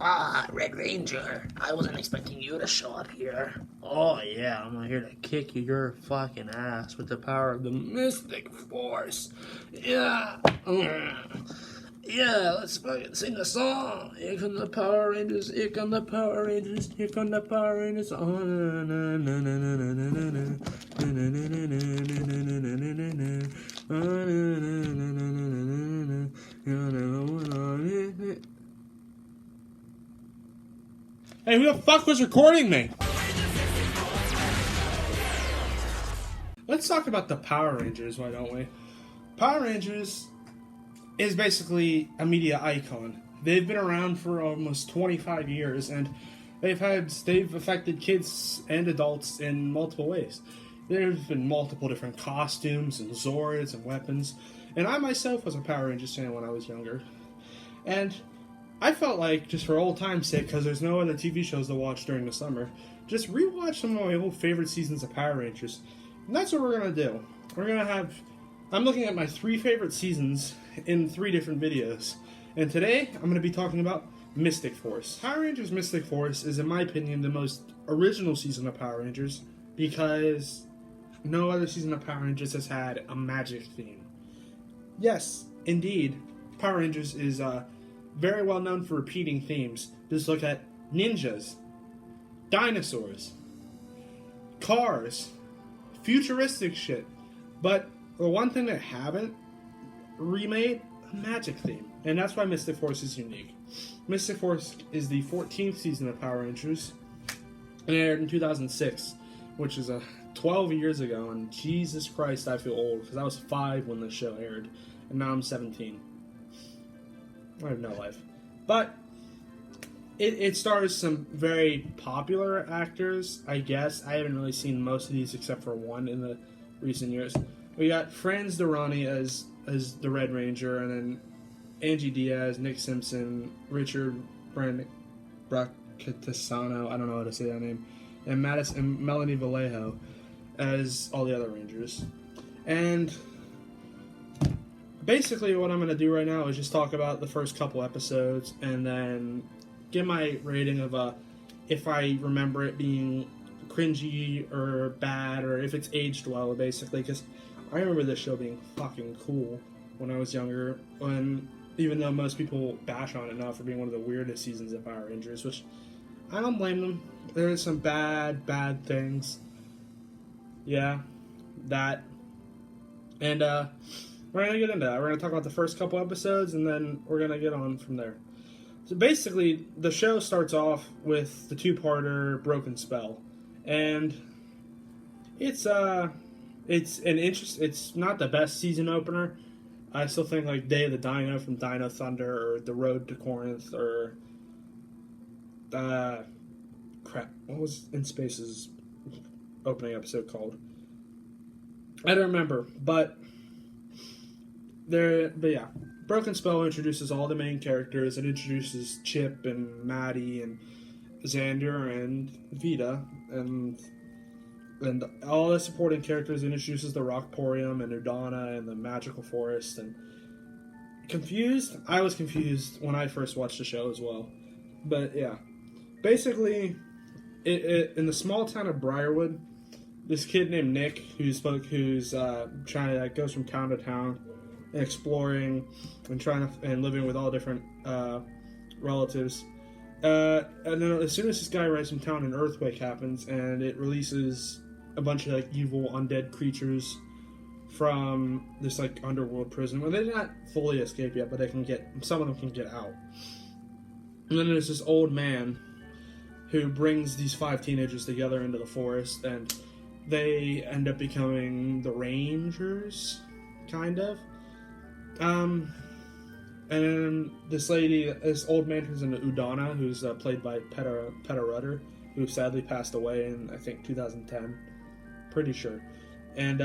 Ah, Red Ranger. I wasn't expecting you to show up here. Oh yeah, I'm here to kick your fucking ass with the power of the Mystic Force. Yeah. Yeah, let's fucking sing a song. Here come the Power Rangers, here come the Power Rangers, here come the Power Rangers. Hey, who the fuck was recording me? Let's talk about the Power Rangers, why don't we? Power Rangers is basically a media icon. They've been around for almost 25 years, and they've affected kids and adults in multiple ways. There's been multiple different costumes and Zords and weapons, and I myself was a Power Rangers fan when I was younger. And I felt like, just for old time's sake, because there's no other TV shows to watch during the summer, just rewatch some of my old favorite seasons of Power Rangers. And that's what we're going to do. I'm looking at my 3 favorite seasons in 3 different videos. And today, I'm going to be talking about Mystic Force. Power Rangers Mystic Force is, in my opinion, the most original season of Power Rangers, because no other season of Power Rangers has had a magic theme. Yes, indeed, Power Rangers is very well known for repeating themes. Just look at ninjas, dinosaurs, cars, futuristic shit. But the one thing they haven't remade, a magic theme. And that's why Mystic Force is unique. Mystic Force is the 14th season of Power Rangers. It aired in 2006, which is 12 years ago. And Jesus Christ, I feel old, because I was 5 when the show aired. And now I'm 17. I have no life. But it stars some very popular actors, I guess. I haven't really seen most of these except for one in the recent years. We got Franz Durrani as the Red Ranger, and then Angie Diaz, Nick Simpson, Richard Braccatisano, I don't know how to say that name, and Melanie Vallejo as all the other Rangers. And basically what I'm going to do right now is just talk about the first couple episodes and then give my rating of if I remember it being cringy or bad, or if it's aged well, basically, because I remember this show being fucking cool when I was younger, even though most people bash on it now for being one of the weirdest seasons of Power Rangers, which I don't blame them. There's some bad things. Yeah, that. And we're going to get into that. We're going to talk about the first couple episodes, and then we're going to get on from there. So basically, the show starts off with the 2-parter Broken Spell. And it's not the best season opener. I still think like Day of the Dino from Dino Thunder, or The Road to Corinth, or what was In Space's opening episode called? I don't remember, but yeah. Broken Spell introduces all the main characters. It introduces Chip and Maddie and Xander and Vita and all the supporting characters. It introduces the Rockporium and Udana and the Magical Forest. And confused? I was confused when I first watched the show as well. But yeah, basically, in the small town of Briarwood, this kid named Nick, who's trying to goes from town to town, and exploring and living with all different relatives. And then as soon as this guy arrives from town, an earthquake happens, and it releases a bunch of like evil undead creatures from this like underworld prison. Well, they're not fully escaped yet, but some of them can get out. And then there's this old man who brings these 5 teenagers together into the forest, and they end up becoming the Rangers, kind of. And this old man who's in Udana, who's played by Peta Rudder, who sadly passed away in, I think, 2010. Pretty sure. And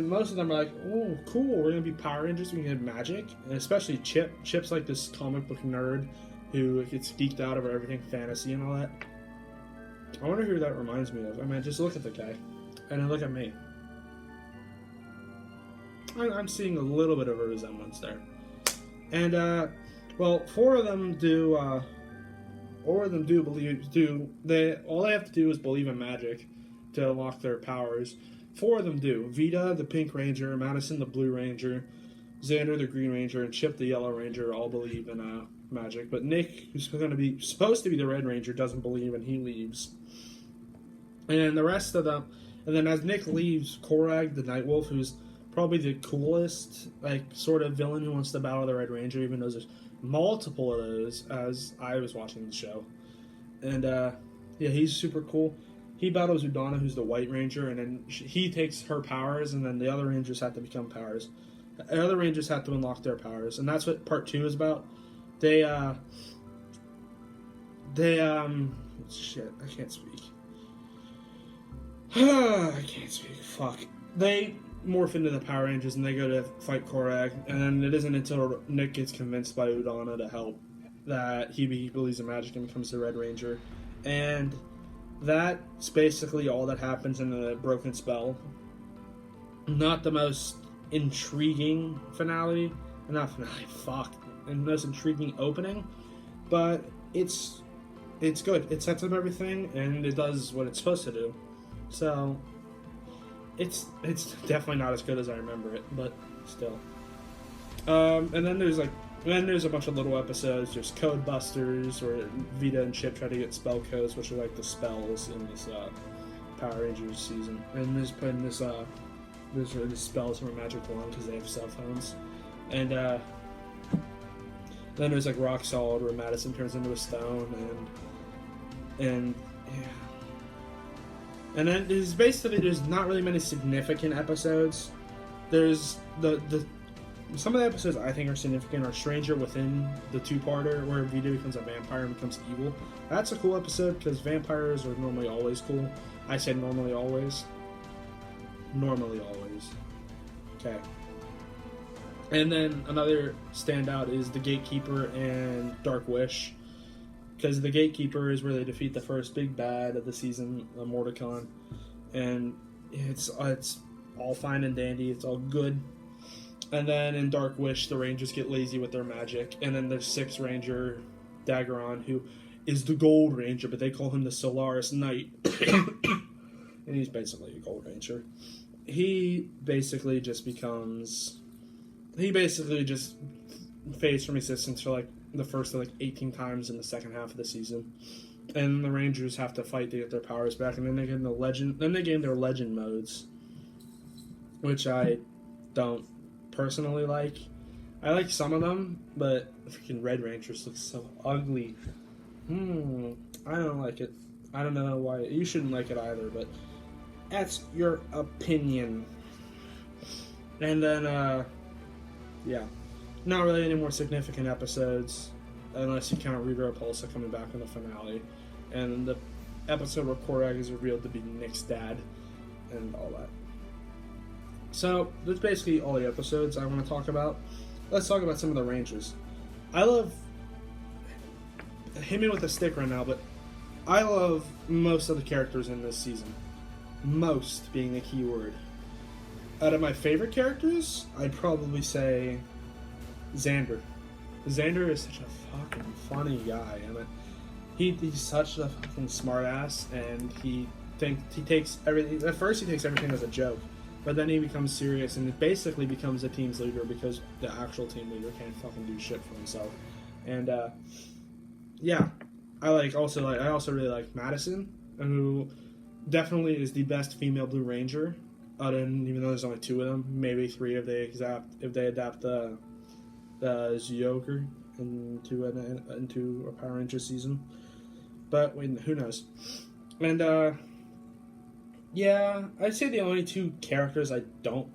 most of them are like, oh, cool, we're going to be Power Rangers, we can get magic. And especially Chip. Chip's like this comic book nerd who gets geeked out over everything fantasy and all that. I wonder who that reminds me of. I mean, just look at the guy. And then look at me. I'm seeing a little bit of a resemblance there. And Well, four of them do. Four of them do believe. All they have to do is believe in magic to unlock their powers. Four of them do. Vita, the Pink Ranger, Madison, the Blue Ranger, Xander, the Green Ranger, and Chip, the Yellow Ranger, all believe in magic. But Nick, who's supposed to be the Red Ranger, doesn't believe, and he leaves. And the rest of them, and then as Nick leaves, Korag, the Nightwolf, who's probably the coolest, sort of villain who wants to battle the Red Ranger, even though there's multiple of those as I was watching the show. And, he's super cool. He battles Udana, who's the White Ranger, and then he takes her powers, and then the other Rangers have to become powers. The other Rangers have to unlock their powers, and that's what Part 2 is about. Shit, I can't speak. I can't speak. Fuck. They morph into the Power Rangers and they go to fight Korag, and it isn't until Nick gets convinced by Udana to help that he believes in magic and becomes the Red Ranger. And that's basically all that happens in the Broken Spell. Not the most intriguing finale. Not finale, fuck. And the most intriguing opening. But it's good. It sets up everything and it does what it's supposed to do. So it's definitely not as good as I remember it, but still. And then there's a bunch of little episodes. There's Code Busters, where Vita and Chip try to get spell codes, which are like the spells in this Power Rangers season. And there's the spells from a magic wand because they have cell phones. And then there's like Rock Solid, where Madison turns into a stone, and yeah. And then there's not really many significant episodes. There's some of the episodes I think are significant are Stranger Within, the two-parter where Vita becomes a vampire and becomes evil. That's a cool episode because vampires are normally always cool. I said normally always. Normally always. Okay. And then another standout is The Gatekeeper and Dark Wish. Because The Gatekeeper is where they defeat the first big bad of the season, Mordecon. And it's all fine and dandy. It's all good. And then in Dark Wish, the Rangers get lazy with their magic. And then there's Sixth Ranger, Daggeron, who is the Gold Ranger, but they call him the Solaris Knight. And he's basically a Gold Ranger. He basically just fades from existence for the first 18 times in the second half of the season. And the Rangers have to fight to get their powers back, and then they gain their legend modes, which I don't personally like. I like some of them, but the freaking Red Rangers look so ugly. I don't like it. I don't know why. You shouldn't like it either, but that's your opinion. And then, not really any more significant episodes, unless you count Rita Repulsa coming back in the finale. And the episode where Korag is revealed to be Nick's dad, and all that. So, that's basically all the episodes I want to talk about. Let's talk about some of the Rangers. I love... Hit me with a stick right now, but I love most of the characters in this season. Most being the key word. Out of my favorite characters, I'd probably say Xander. Xander is such a fucking funny guy. I mean, he's such a fucking smartass, and he takes everything. At first, he takes everything as a joke, but then he becomes serious and basically becomes the team's leader because the actual team leader can't fucking do shit for himself. And I also really like Madison, who definitely is the best female Blue Ranger. Even though there's only two of them, maybe three if they adapt the Zyogre into a Power Ranger season. But who knows? And I'd say the only two characters I don't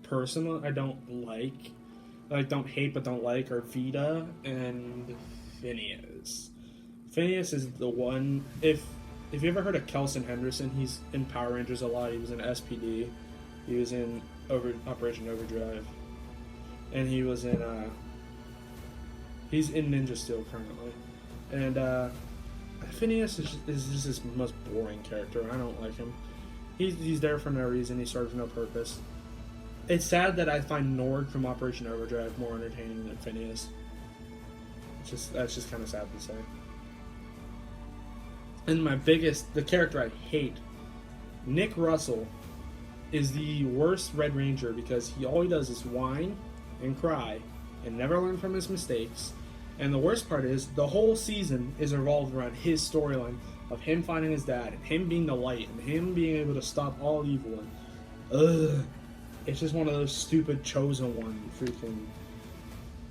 don't hate but don't like, are Vita and Phineas. Phineas is the one. If you ever heard of Kelson Henderson, he's in Power Rangers a lot. He was in SPD. He was in Operation Overdrive, and he was in he's in Ninja Steel currently. And Phineas is just his most boring character. I don't like him. He's there for no reason. He serves no purpose. It's sad that I find Nord from Operation Overdrive more entertaining than Phineas. That's just kind of sad to say. And the character I hate, Nick Russell, is the worst Red Ranger because all he does is whine and cry and never learn from his mistakes. And the worst part is the whole season is revolved around his storyline of him finding his dad and him being the light and him being able to stop all evil. And it's just one of those stupid Chosen One freaking,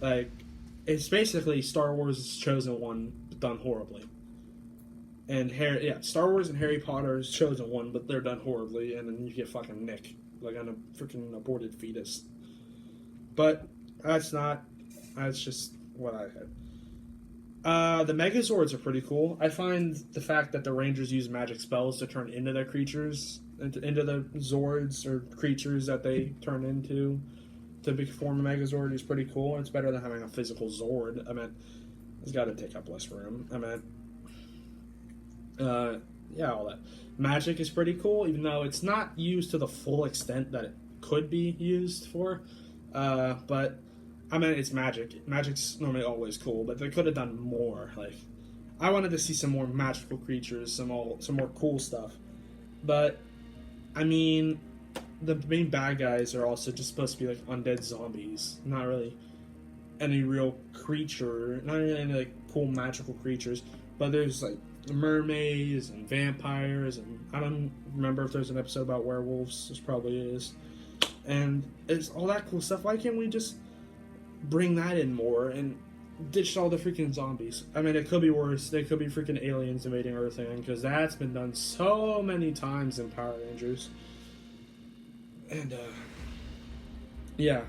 like, it's basically Star Wars' Chosen One done horribly. And Star Wars and Harry Potter's Chosen One, but they're done horribly, and then you get fucking Nick, like on a freaking aborted fetus. But that's just what I had. The Megazords are pretty cool. I find the fact that the Rangers use magic spells to turn into their creatures, into the Zords or creatures that they turn into to form a Megazord is pretty cool. It's better than having a physical Zord. I mean, it's got to take up less room. I mean, all that. Magic is pretty cool, even though it's not used to the full extent that it could be used for. But I mean, it's magic. Magic's normally always cool, but they could have done more. Like, I wanted to see some more magical creatures, some more cool stuff. But I mean, the main bad guys are also just supposed to be like undead zombies, not really any real creature, not really any like cool magical creatures. But there's like mermaids and vampires, and I don't remember if there's an episode about werewolves. There probably is. And it's all that cool stuff. Why can't we just bring that in more and ditch all the freaking zombies? I mean, it could be worse. They could be freaking aliens invading Earth, because that's been done so many times in Power Rangers. And yeah.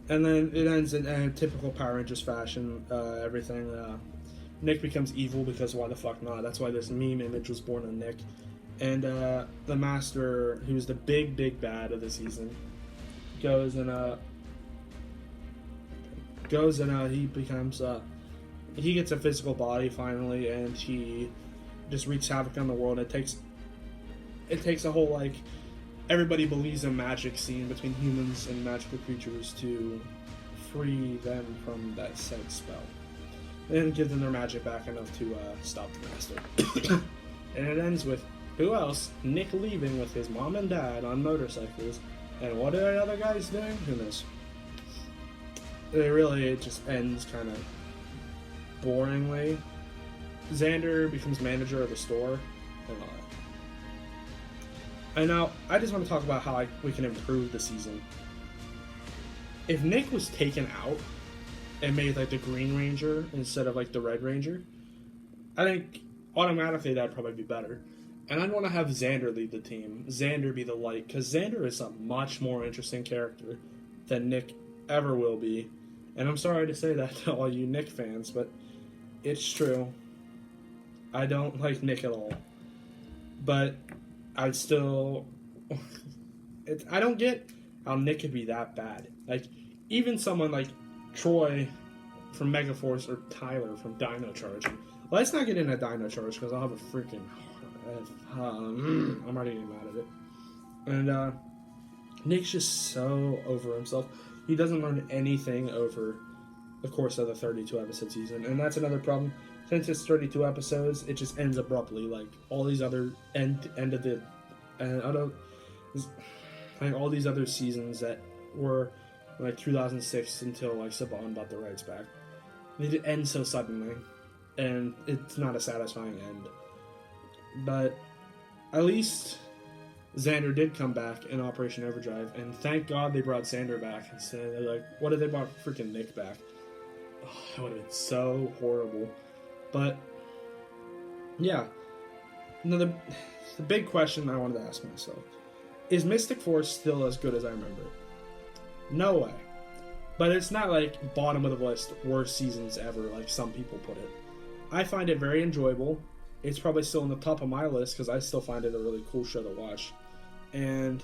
And then it ends in typical Power Rangers fashion. Everything. Nick becomes evil because why the fuck not? That's why this meme image was born of Nick. And the Master, who's the big bad of the season, goes and he becomes he gets a physical body finally, and he just wreaks havoc on the world. It takes a whole like everybody believes in magic scene between humans and magical creatures to free them from that said spell and give them their magic back enough to stop the Master. And it ends with who else? Nick leaving with his mom and dad on motorcycles. And what are the other guys doing? Who knows? It just ends kind of boringly. Xander becomes manager of the store and all that. And now, I just want to talk about how we can improve the season. If Nick was taken out and made like the Green Ranger instead of like the Red Ranger, I think automatically that'd probably be better. And I'd want to have Xander lead the team. Xander be the light, because Xander is a much more interesting character than Nick ever will be. And I'm sorry to say that to all you Nick fans, but it's true. I don't like Nick at all. But I'd still... I don't get how Nick could be that bad. Like, even someone like Troy from Megaforce or Tyler from Dino Charge. Let's not get into Dino Charge, because I'll have a freaking... I'm already getting mad at it. And Nick's just so over himself. He doesn't learn anything over the course of the 32 episode season, and that's another problem. Since it's 32 episodes, it just ends abruptly. Like all these other all these other seasons that were like 2006 until like Saban bought the rights back. They end so suddenly, and it's not a satisfying end. But at least Xander did come back in Operation Overdrive, and thank God they brought Xander back instead of like, what if they brought freaking Nick back? Oh, that would have been so horrible. But yeah, the big question I wanted to ask myself is Mystic Force still as good as I remember it? No way. But it's not like bottom of the list worst seasons ever like some people put it. I find it very enjoyable. It's probably still on the top of my list because I still find it a really cool show to watch. And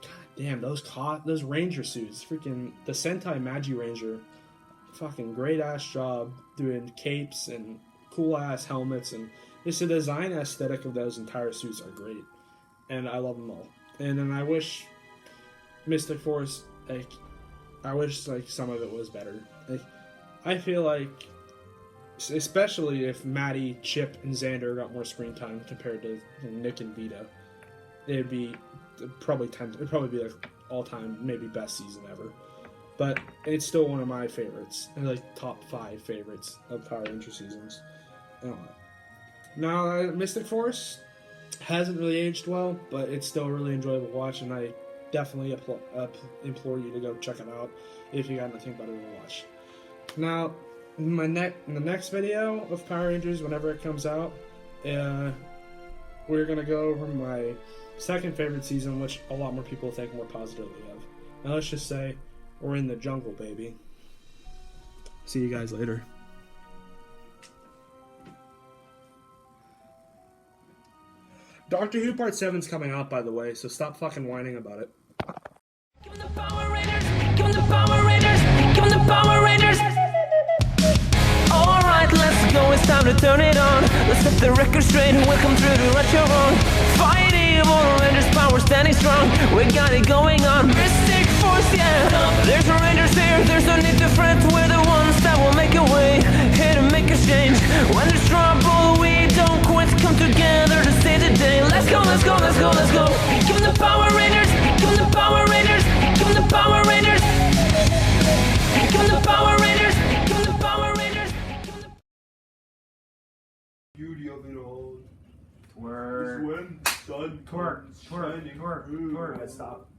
god damn, those Ranger suits, freaking the Sentai Magi Ranger, fucking great ass job doing capes and cool ass helmets, and just the design aesthetic of those entire suits are great, and I love them all. And then I wish Mystic Force, I wish some of it was better. I feel like, especially if Maddie, Chip, and Xander got more screen time compared to Nick and Vito, it'd be probably be like all-time, maybe best season ever. But it's still one of my favorites, and like top 5 favorites of Power Ranger seasons. Now, Mystic Force hasn't really aged well, but it's still a really enjoyable watch, and I definitely implore you to go check it out if you got nothing better to watch. Now, in the next video of Power Rangers, whenever it comes out, we're gonna go over my second favorite season, which a lot more people think more positively of. Now, let's just say we're in the jungle, baby. See you guys later. Doctor Who Part 7's coming out, by the way, so stop fucking whining about it. Give them the Power Rangers! Give them the Power Rangers! Give them the Power Rangers! Alright, let's go, it's time to turn it on. Let's set the record straight, welcome through to Retro Wrong. Fight evil, Rangers power standing strong. We got it going on. Mystic Force, yeah! There's Rangers here, there's no need to fret. We're the ones that will make a way, here to make a change. When there's trouble, we don't quit. Come together to save the day. Let's go, let's go, let's go, let's go. Give them the Power Rangers! Give them the Power Rangers! Give them the Power Rangers! Give them the Power Rangers! Give them the Power Rangers! Beauty of it all. Twerk. When sun Twerk. comes shining through. Stop.